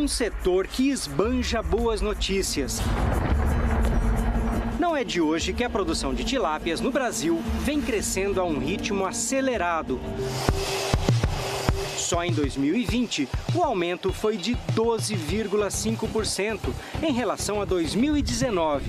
um setor que esbanja boas notícias. Não é de hoje que a produção de tilápias no Brasil vem crescendo a um ritmo acelerado. Só em 2020, o aumento foi de 12,5% em relação a 2019.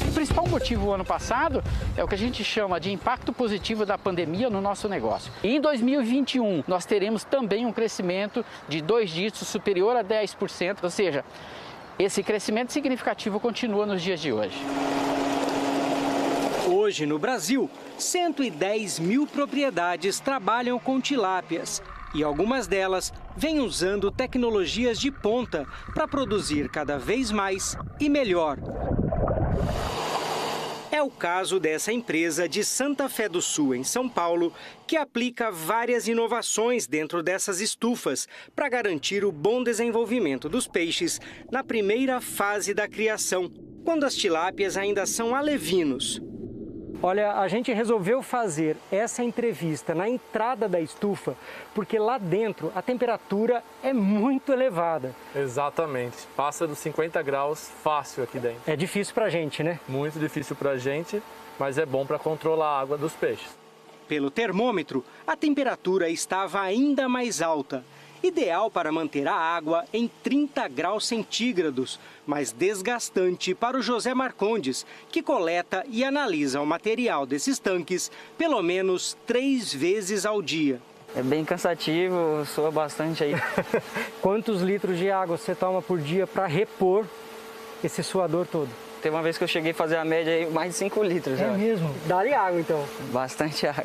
O principal motivo ano passado é o que a gente chama de impacto positivo da pandemia no nosso negócio. E em 2021, nós teremos também um crescimento de 2 dígitos superior a 10%, ou seja, esse crescimento significativo continua nos dias de hoje. Hoje, no Brasil, 110 mil propriedades trabalham com tilápias e algumas delas vêm usando tecnologias de ponta para produzir cada vez mais e melhor. É o caso dessa empresa de Santa Fé do Sul, em São Paulo, que aplica várias inovações dentro dessas estufas para garantir o bom desenvolvimento dos peixes na primeira fase da criação, quando as tilápias ainda são alevinos. Olha, a gente resolveu fazer essa entrevista na entrada da estufa porque lá dentro a temperatura é muito elevada. Exatamente, passa dos 50 graus fácil aqui dentro. É difícil pra gente, né? Muito difícil pra gente, mas é bom para controlar a água dos peixes. Pelo termômetro, a temperatura estava ainda mais alta. Ideal para manter a água em 30 graus centígrados, mas desgastante para o José Marcondes, que coleta e analisa o material desses tanques pelo menos 3 vezes ao dia. É bem cansativo, soa bastante aí. Quantos litros de água você toma por dia para repor esse suador todo? Teve uma vez que eu cheguei a fazer a média aí, mais de 5 litros. É mesmo? Dá-lhe água então. Bastante água.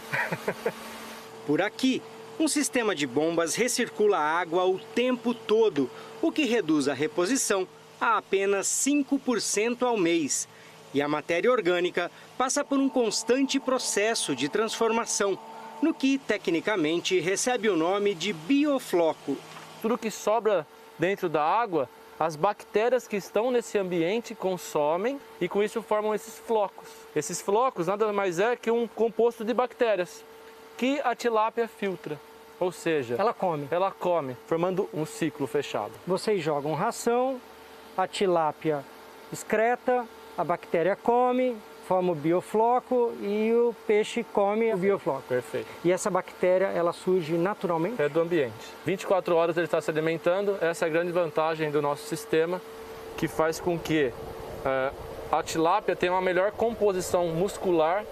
Por aqui, um sistema de bombas recircula a água o tempo todo, o que reduz a reposição a apenas 5% ao mês. E a matéria orgânica passa por um constante processo de transformação, no que, tecnicamente, recebe o nome de biofloco. Tudo que sobra dentro da água, as bactérias que estão nesse ambiente consomem e com isso formam esses flocos. Esses flocos nada mais é que um composto de bactérias que a tilápia filtra. Ou seja, ela come, formando um ciclo fechado. Vocês jogam ração, a tilápia excreta, a bactéria come, forma o biofloco e o peixe come o biofloco. Perfeito. E essa bactéria, ela surge naturalmente? É do ambiente. 24 horas ele está se alimentando, essa é a grande vantagem do nosso sistema, que faz com que a tilápia tenha uma melhor composição muscular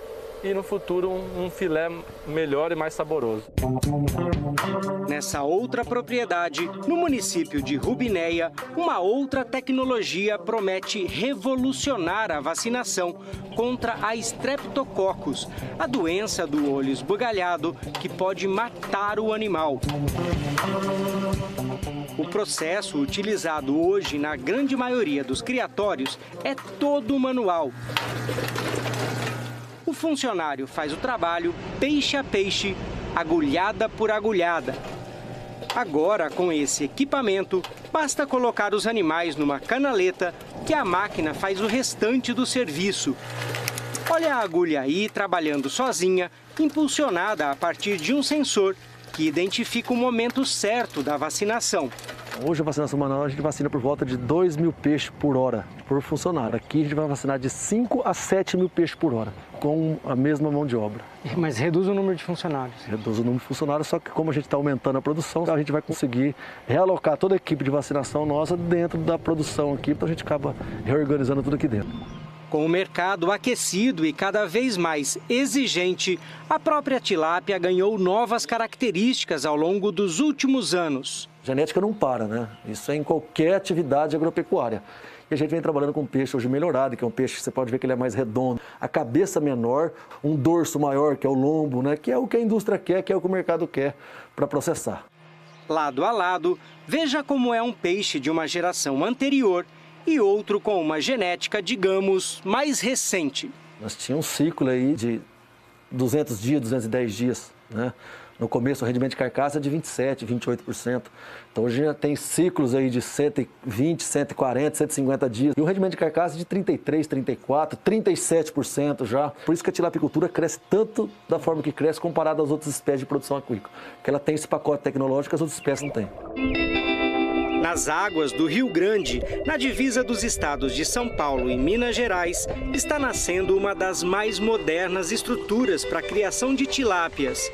e no futuro um filé melhor e mais saboroso. Nessa outra propriedade, no município de Rubinéia, uma outra tecnologia promete revolucionar a vacinação contra a Streptococcus, a doença do olho esbugalhado que pode matar o animal. O processo utilizado hoje na grande maioria dos criatórios é todo manual. O funcionário faz o trabalho peixe a peixe, agulhada por agulhada. Agora, com esse equipamento, basta colocar os animais numa canaleta que a máquina faz o restante do serviço. Olha a agulha aí trabalhando sozinha, impulsionada a partir de um sensor que identifica o momento certo da vacinação. Hoje a vacinação manual a gente vacina por volta de 2.000 peixes por hora por funcionário. Aqui a gente vai vacinar de 5 a 7 mil peixes por hora, com a mesma mão de obra. Mas reduz o número de funcionários. Reduz o número de funcionários, só que como a gente está aumentando a produção, a gente vai conseguir realocar toda a equipe de vacinação nossa dentro da produção aqui, então a gente acaba reorganizando tudo aqui dentro. Com o mercado aquecido e cada vez mais exigente, a própria tilápia ganhou novas características ao longo dos últimos anos. Genética não para, né? Isso é em qualquer atividade agropecuária. E a gente vem trabalhando com um peixe hoje melhorado, que é um peixe que você pode ver que ele é mais redondo. A cabeça menor, um dorso maior, que é o lombo, né? Que é o que a indústria quer, que é o que o mercado quer para processar. Lado a lado, veja como é um peixe de uma geração anterior e outro com uma genética, digamos, mais recente. Nós tínhamos um ciclo aí de 200 dias, 210 dias, né? No começo, o rendimento de carcaça é de 27%, 28%. Então, hoje já tem ciclos aí de 120, 140, 150 dias. E o rendimento de carcaça é de 33%, 34%, 37% já. Por isso que a tilapicultura cresce tanto da forma que cresce comparado às outras espécies de produção aquícola. Porque ela tem esse pacote tecnológico que as outras espécies não têm. Nas águas do Rio Grande, na divisa dos estados de São Paulo e Minas Gerais, está nascendo uma das mais modernas estruturas para a criação de tilápias.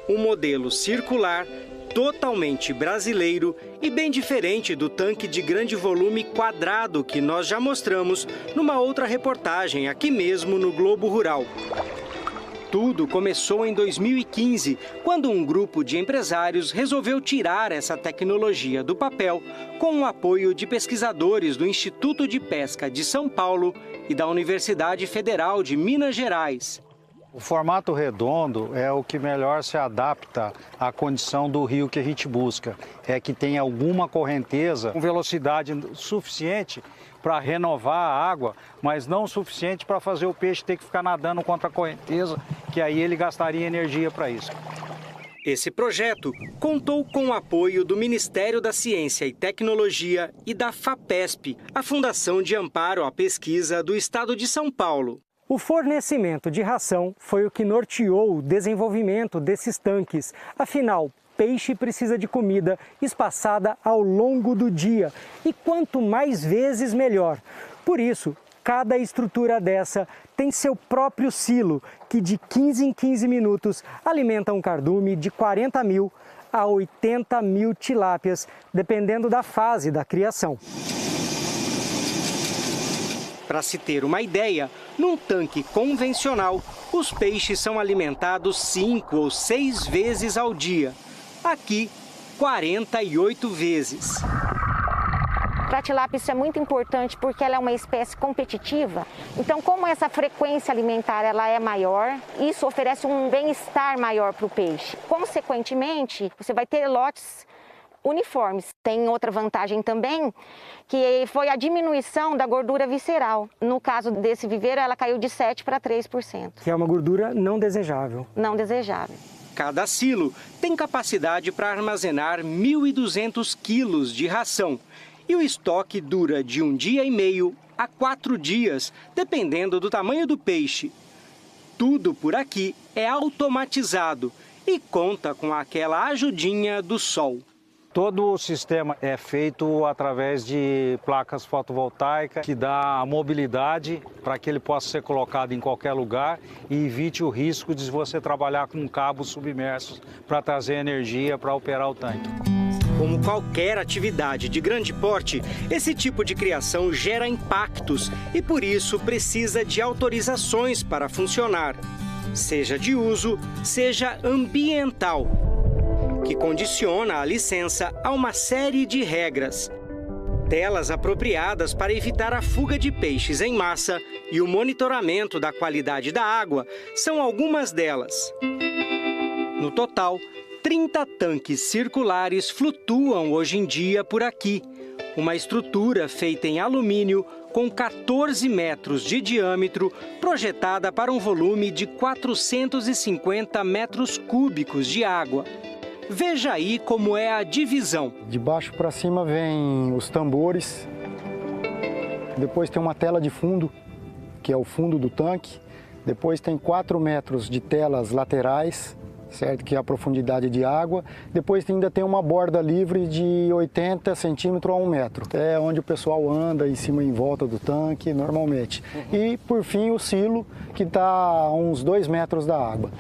Um modelo circular, totalmente brasileiro e bem diferente do tanque de grande volume quadrado que nós já mostramos numa outra reportagem aqui mesmo no Globo Rural. Tudo começou em 2015, quando um grupo de empresários resolveu tirar essa tecnologia do papel com o apoio de pesquisadores do Instituto de Pesca de São Paulo e da Universidade Federal de Minas Gerais. O formato redondo é o que melhor se adapta à condição do rio que a gente busca. É que tem alguma correnteza com velocidade suficiente para renovar a água, mas não o suficiente para fazer o peixe ter que ficar nadando contra a correnteza, que aí ele gastaria energia para isso. Esse projeto contou com o apoio do Ministério da Ciência e Tecnologia e da FAPESP, a Fundação de Amparo à Pesquisa do Estado de São Paulo. O fornecimento de ração foi o que norteou o desenvolvimento desses tanques. Afinal, peixe precisa de comida espaçada ao longo do dia e quanto mais vezes, melhor. Por isso, cada estrutura dessa tem seu próprio silo, que de 15 em 15 minutos alimenta um cardume de 40 mil a 80 mil tilápias, dependendo da fase da criação. Para se ter uma ideia, num tanque convencional, os peixes são alimentados 5 ou 6 vezes ao dia. Aqui, 48 vezes. Para a tilápia isso é muito importante porque ela é uma espécie competitiva. Então, como essa frequência alimentar ela é maior, isso oferece um bem-estar maior para o peixe. Consequentemente, você vai ter lotes uniformes. Tem outra vantagem também, que foi a diminuição da gordura visceral. No caso desse viveiro, ela caiu de 7% para 3%. Que é uma gordura não desejável. Não desejável. Cada silo tem capacidade para armazenar 1.200 quilos de ração. E o estoque dura de 1 dia e meio a 4 dias, dependendo do tamanho do peixe. Tudo por aqui é automatizado e conta com aquela ajudinha do sol. Todo o sistema é feito através de placas fotovoltaicas que dá mobilidade para que ele possa ser colocado em qualquer lugar e evite o risco de você trabalhar com cabos submersos para trazer energia para operar o tanque. Como qualquer atividade de grande porte, esse tipo de criação gera impactos e, por isso, precisa de autorizações para funcionar, seja de uso, seja ambiental, que condiciona a licença a uma série de regras. Telas apropriadas para evitar a fuga de peixes em massa e o monitoramento da qualidade da água são algumas delas. No total, 30 tanques circulares flutuam hoje em dia por aqui. Uma estrutura feita em alumínio com 14 metros de diâmetro, projetada para um volume de 450 metros cúbicos de água. Veja aí como é a divisão. De baixo para cima vem os tambores, depois tem uma tela de fundo, que é o fundo do tanque, depois tem 4 metros de telas laterais, certo? Que é a profundidade de água, depois ainda tem uma borda livre de 80 centímetros a 1 metro, é onde o pessoal anda em cima e em volta do tanque normalmente. E por fim o silo, que está a uns 2 metros da água.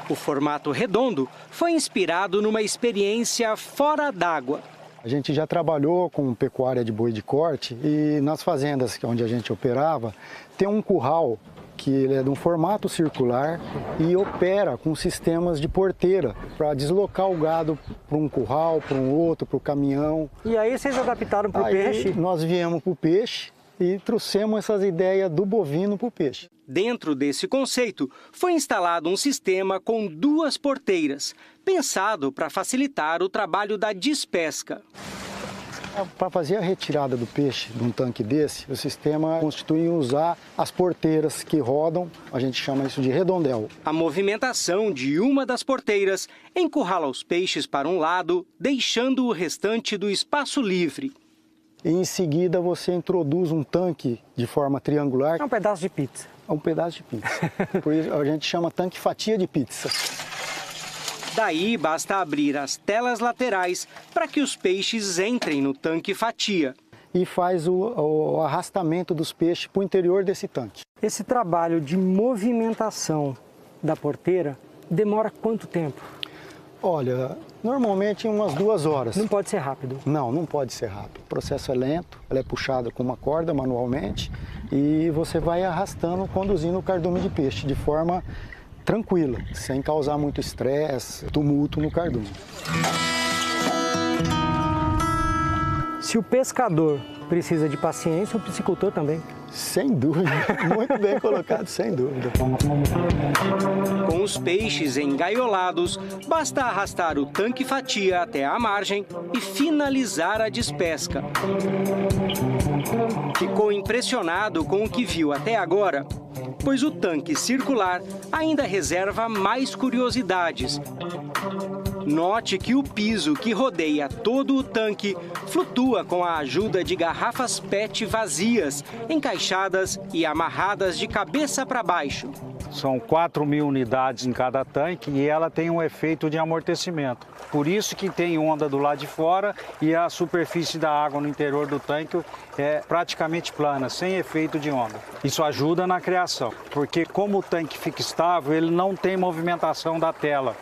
O formato redondo foi inspirado numa experiência fora d'água. A gente já trabalhou com pecuária de boi de corte e nas fazendas onde a gente operava, tem um curral que ele é de um formato circular e opera com sistemas de porteira para deslocar o gado para um curral, para um outro, para o caminhão. E aí vocês adaptaram para o peixe? Nós viemos para o peixe e trouxemos essas ideias do bovino para o peixe. Dentro desse conceito, foi instalado um sistema com 2 porteiras, pensado para facilitar o trabalho da despesca. Para fazer a retirada do peixe de um tanque desse, o sistema constitui em usar as porteiras que rodam, a gente chama isso de redondel. A movimentação de uma das porteiras encurrala os peixes para um lado, deixando o restante do espaço livre. E em seguida você introduz um tanque de forma triangular. É um pedaço de pizza. É um pedaço de pizza. Por isso a gente chama tanque fatia de pizza. Daí basta abrir as telas laterais para que os peixes entrem no tanque fatia. E faz o arrastamento dos peixes para o interior desse tanque. Esse trabalho de movimentação da porteira demora quanto tempo? Olha, normalmente umas 2 horas. Não pode ser rápido? Não, não pode ser rápido. O processo é lento, ela é puxada com uma corda manualmente e você vai arrastando, conduzindo o cardume de peixe de forma tranquila, sem causar muito estresse, tumulto no cardume. Se o pescador precisa de paciência, o piscicultor também. Sem dúvida, muito bem colocado, sem dúvida. Com os peixes engaiolados, basta arrastar o tanque fatia até a margem e finalizar a despesca. Ficou impressionado com o que viu até agora? Pois o tanque circular ainda reserva mais curiosidades. Note que o piso que rodeia todo o tanque flutua com a ajuda de garrafas PET vazias, encaixadas e amarradas de cabeça para baixo. São 4.000 unidades em cada tanque e ela tem um efeito de amortecimento. Por isso que tem onda do lado de fora e a superfície da água no interior do tanque é praticamente plana, sem efeito de onda. Isso ajuda na criação, porque como o tanque fica estável, ele não tem movimentação da tela.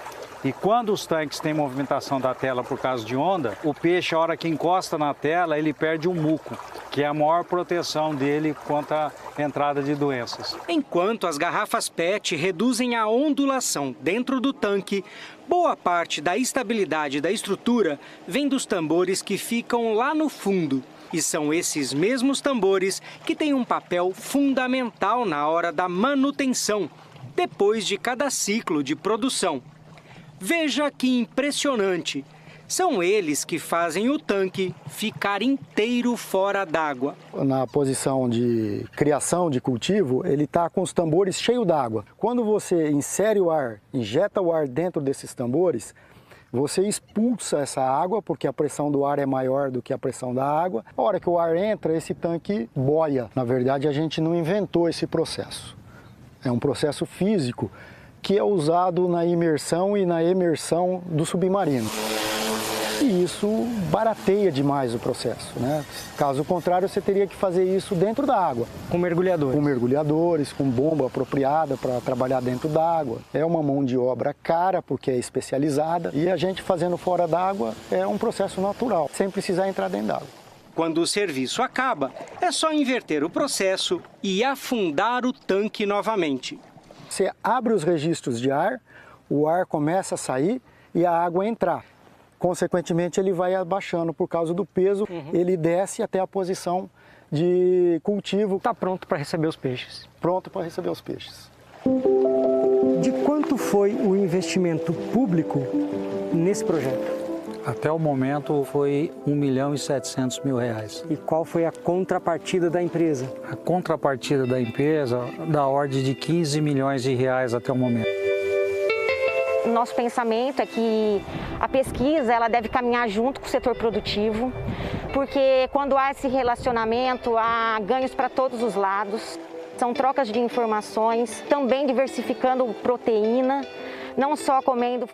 E quando os tanques têm movimentação da tela por causa de onda, o peixe, a hora que encosta na tela, ele perde o muco, que é a maior proteção dele contra a entrada de doenças. Enquanto as garrafas PET reduzem a ondulação dentro do tanque, boa parte da estabilidade da estrutura vem dos tambores que ficam lá no fundo. E são esses mesmos tambores que têm um papel fundamental na hora da manutenção, depois de cada ciclo de produção. Veja que impressionante! São eles que fazem o tanque ficar inteiro fora d'água. Na posição de criação de cultivo, ele está com os tambores cheios d'água. Quando você insere o ar, injeta o ar dentro desses tambores, você expulsa essa água, porque a pressão do ar é maior do que a pressão da água. A hora que o ar entra, esse tanque boia. Na verdade, a gente não inventou esse processo. É um processo físico que é usado na imersão e na emersão do submarino. E isso barateia demais o processo, né? Caso contrário, você teria que fazer isso dentro da água. Com mergulhadores? Com mergulhadores, com bomba apropriada para trabalhar dentro da água. É uma mão de obra cara, porque é especializada, e a gente fazendo fora d'água é um processo natural, sem precisar entrar dentro d'água. Quando o serviço acaba, é só inverter o processo e afundar o tanque novamente. Você abre os registros de ar, o ar começa a sair e a água entrar. Consequentemente, ele vai abaixando por causa do peso, ele desce até a posição de cultivo. Está pronto para receber os peixes. Pronto para receber os peixes. De quanto foi o investimento público nesse projeto? Até o momento foi R$1.700.000. E qual foi a contrapartida da empresa? A contrapartida da empresa da ordem de R$15 milhões até o momento. Nosso pensamento é que a pesquisa ela deve caminhar junto com o setor produtivo, porque quando há esse relacionamento, há ganhos para todos os lados. São trocas de informações, também diversificando proteína, não só comendo